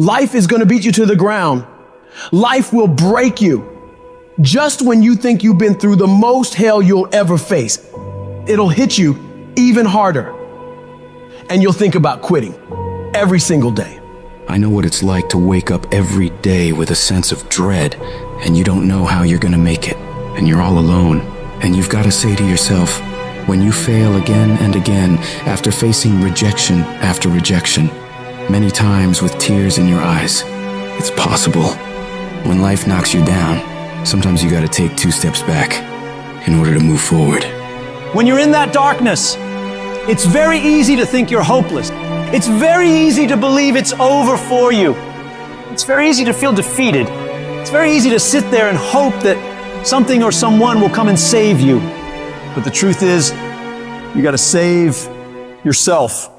Life is going to beat you to the ground. Life will break you. Just when you think you've been through the most hell you'll ever face, it'll hit you even harder. And you'll think about quitting every single day. I know what it's like to wake up every day with a sense of dread, and you don't know how you're gonna make it, and you're all alone. And you've got to say to yourself, when you fail again and again, after facing rejection after rejection, many times with tears in your eyes, it's possible. When life knocks you down, sometimes you gotta take 2 steps back in order to move forward. When you're in that darkness, it's very easy to think you're hopeless. It's very easy to believe it's over for you. It's very easy to feel defeated. It's very easy to sit there and hope that something or someone will come and save you. But the truth is, you gotta save yourself.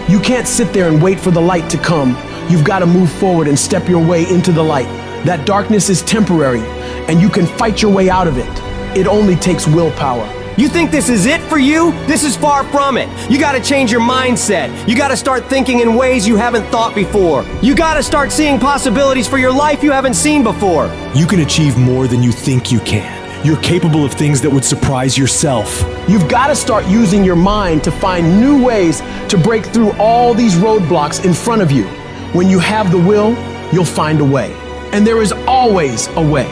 You can't sit there and wait for the light to come. You've got to move forward and step your way into the light. That darkness is temporary, and you can fight your way out of it. It only takes willpower. You think this is it for you? This is far from it. You gotta change your mindset. You gotta start thinking in ways you haven't thought before. You gotta start seeing possibilities for your life you haven't seen before. You can achieve more than you think you can. You're capable of things that would surprise yourself. You've got to start using your mind to find new ways to break through all these roadblocks in front of you. When you have the will, you'll find a way. And there is always a way.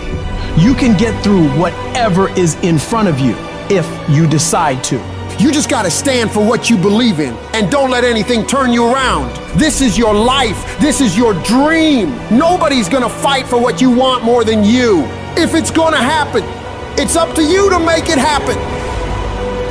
You can get through whatever is in front of you if you decide to. You just gotta stand for what you believe in and don't let anything turn you around. This is your life. This is your dream. Nobody's gonna fight for what you want more than you. If it's gonna happen, it's up to you to make it happen.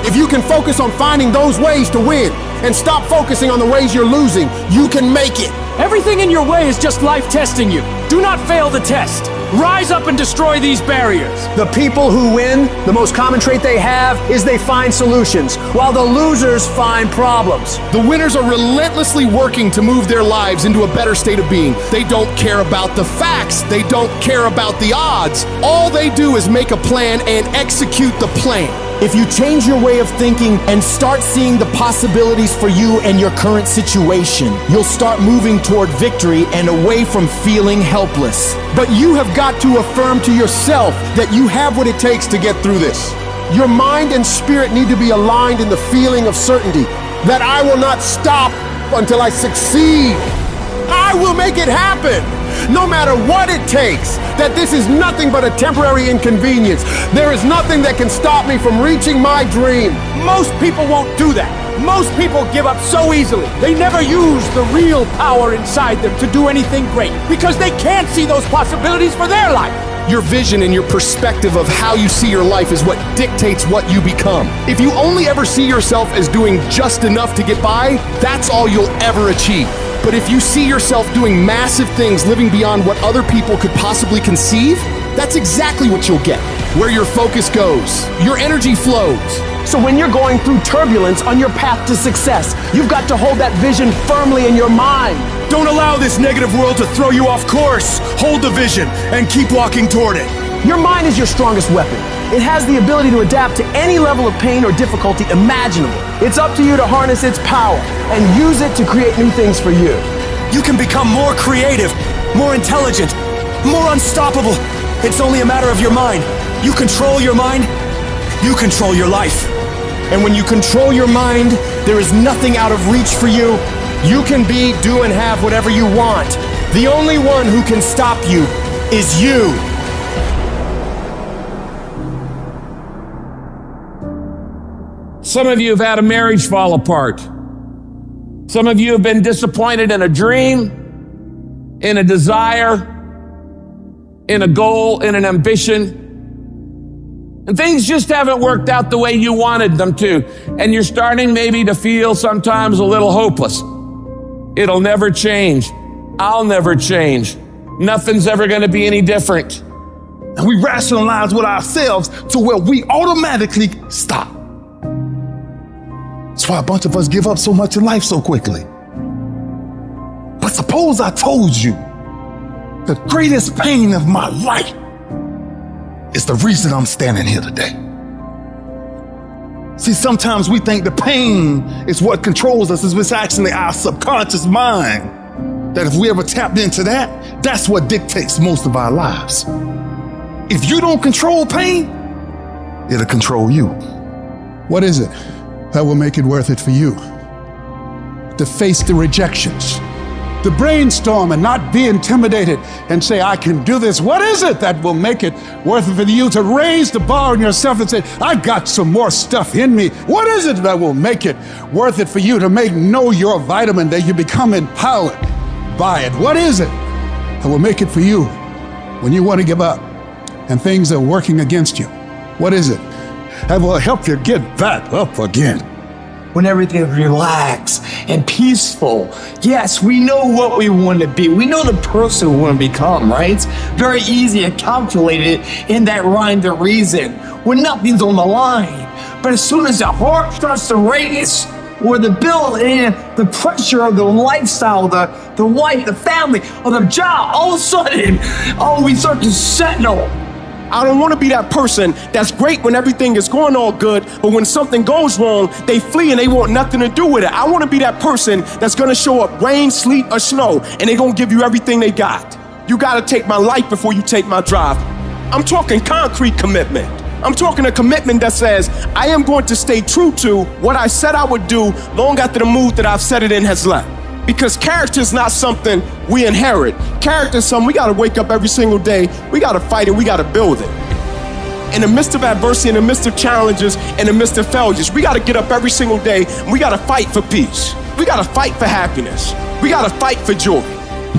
If you can focus on finding those ways to win and stop focusing on the ways you're losing, you can make it. Everything in your way is just life testing you. Do not fail the test. Rise up and destroy these barriers. The people who win, the most common trait they have is they find solutions, while the losers find problems. The winners are relentlessly working to move their lives into a better state of being. They don't care about the facts. They don't care about the odds. All they do is make a plan and execute the plan. If you change your way of thinking and start seeing the possibilities for you and your current situation, you'll start moving toward victory and away from feeling helpless. But you have got to affirm to yourself that you have what it takes to get through this. Your mind and spirit need to be aligned in the feeling of certainty that I will not stop until I succeed. I will make it happen, no matter what it takes, that this is nothing but a temporary inconvenience. There is nothing that can stop me from reaching my dream. Most people won't do that. Most people give up so easily. They never use the real power inside them to do anything great because they can't see those possibilities for their life. Your vision and your perspective of how you see your life is what dictates what you become. If you only ever see yourself as doing just enough to get by, that's all you'll ever achieve. But if you see yourself doing massive things, living beyond what other people could possibly conceive, that's exactly what you'll get. Where your focus goes, your energy flows. So when you're going through turbulence on your path to success, you've got to hold that vision firmly in your mind. Don't allow this negative world to throw you off course. Hold the vision and keep walking toward it. Your mind is your strongest weapon. It has the ability to adapt to any level of pain or difficulty imaginable. It's up to you to harness its power and use it to create new things for you. You can become more creative, more intelligent, more unstoppable. It's only a matter of your mind. You control your mind, you control your life. And when you control your mind, there is nothing out of reach for you. You can be, do, and have whatever you want. The only one who can stop you is you. Some of you have had a marriage fall apart. Some of you have been disappointed in a dream, in a desire, in a goal, in an ambition. And things just haven't worked out the way you wanted them to. And you're starting maybe to feel sometimes a little hopeless. It'll never change. I'll never change. Nothing's ever going to be any different. And we rationalize with ourselves to where we automatically stop. That's why a bunch of us give up so much in life so quickly. But suppose I told you the greatest pain of my life is the reason I'm standing here today. See, sometimes we think the pain is what controls us. It's actually our subconscious mind that if we ever tapped into that, that's what dictates most of our lives. If you don't control pain, it'll control you. What is it that will make it worth it for you? To face the rejections, to brainstorm and not be intimidated and say, I can do this. What is it that will make it worth it for you to raise the bar on yourself and say, I've got some more stuff in me? What is it that will make it worth it for you to know your vitamin, that you become empowered by it? What is it that will make it for you when you want to give up and things are working against you? What is it that will help you get back up again? When everything is relaxed and peaceful. Yes, we know what we want to be. We know the person we want to become, right? It's very easy to calculate it in that rhyme to reason when nothing's on the line. But as soon as the heart starts to race, or the bill and the pressure of the lifestyle, the wife, the family, or the job, all of a sudden, we start to settle. I don't want to be that person that's great when everything is going all good, but when something goes wrong, they flee and they want nothing to do with it. I want to be that person that's going to show up rain, sleet, or snow, and they're going to give you everything they got. You got to take my life before you take my drive. I'm talking concrete commitment. I'm talking a commitment that says, I am going to stay true to what I said I would do long after the mood that I've set it in has left. Because character is not something we inherit. Character is something we gotta wake up every single day, we gotta fight it, we gotta build it. In the midst of adversity, in the midst of challenges, in the midst of failures, we gotta get up every single day and we gotta fight for peace. We gotta fight for happiness. We gotta fight for joy.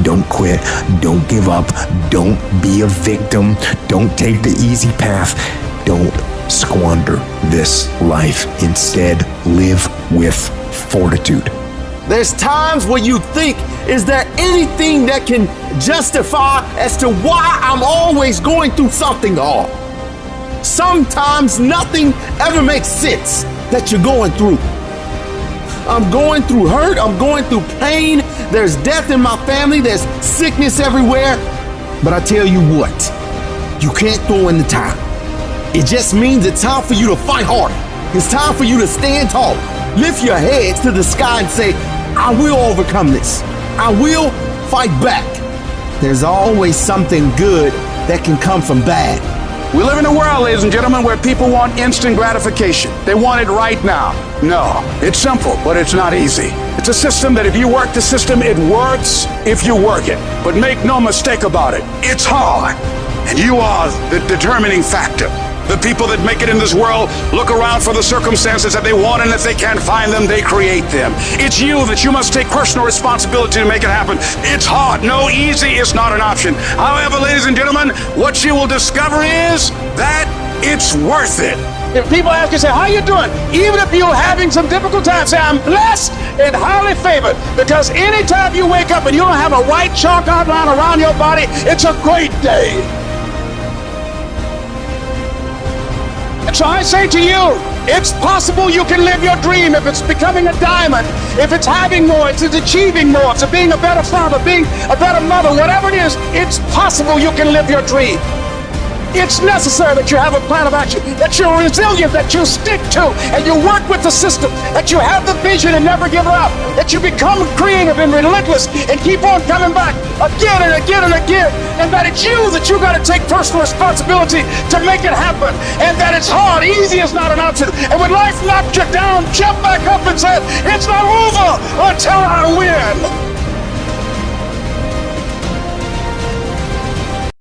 Don't quit, don't give up, don't be a victim, don't take the easy path, don't squander this life. Instead, live with fortitude. There's times when you think, is there anything that can justify as to why I'm always going through something hard? Sometimes nothing ever makes sense that you're going through. I'm going through hurt, I'm going through pain, there's death in my family, there's sickness everywhere. But I tell you what, you can't throw in the towel. It just means it's time for you to fight harder. It's time for you to stand tall. Lift your heads to the sky and say, I will overcome this. I will fight back. There's always something good that can come from bad. We live in a world, ladies and gentlemen, where people want instant gratification. They want it right now. No, it's simple, but it's not easy. It's a system that if you work the system, it works if you work it. But make no mistake about it, it's hard. And you are the determining factor. The people that make it in this world look around for the circumstances that they want, and if they can't find them, they create them. It's you that you must take personal responsibility to make it happen. It's hard. No, easy is not an option. However, ladies and gentlemen, what you will discover is that it's worth it. If people ask you, say, how you doing? Even if you're having some difficult times, say, I'm blessed and highly favored. Because anytime you wake up and you don't have a white chalk outline around your body, it's a great day. And so I say to you, it's possible you can live your dream. If it's becoming a diamond, if it's having more, if it's achieving more, if it's being a better father, being a better mother, whatever it is, it's possible you can live your dream. It's necessary that you have a plan of action, that you're resilient, that you stick to, and you work with the system, that you have the vision and never give up, that you become creative and relentless and keep on coming back again and again and again, and that it's you that you got to take personal responsibility to make it happen, and that it's hard. Easy is not an option. And when life knocks you down, jump back up and say, it's not over until I win.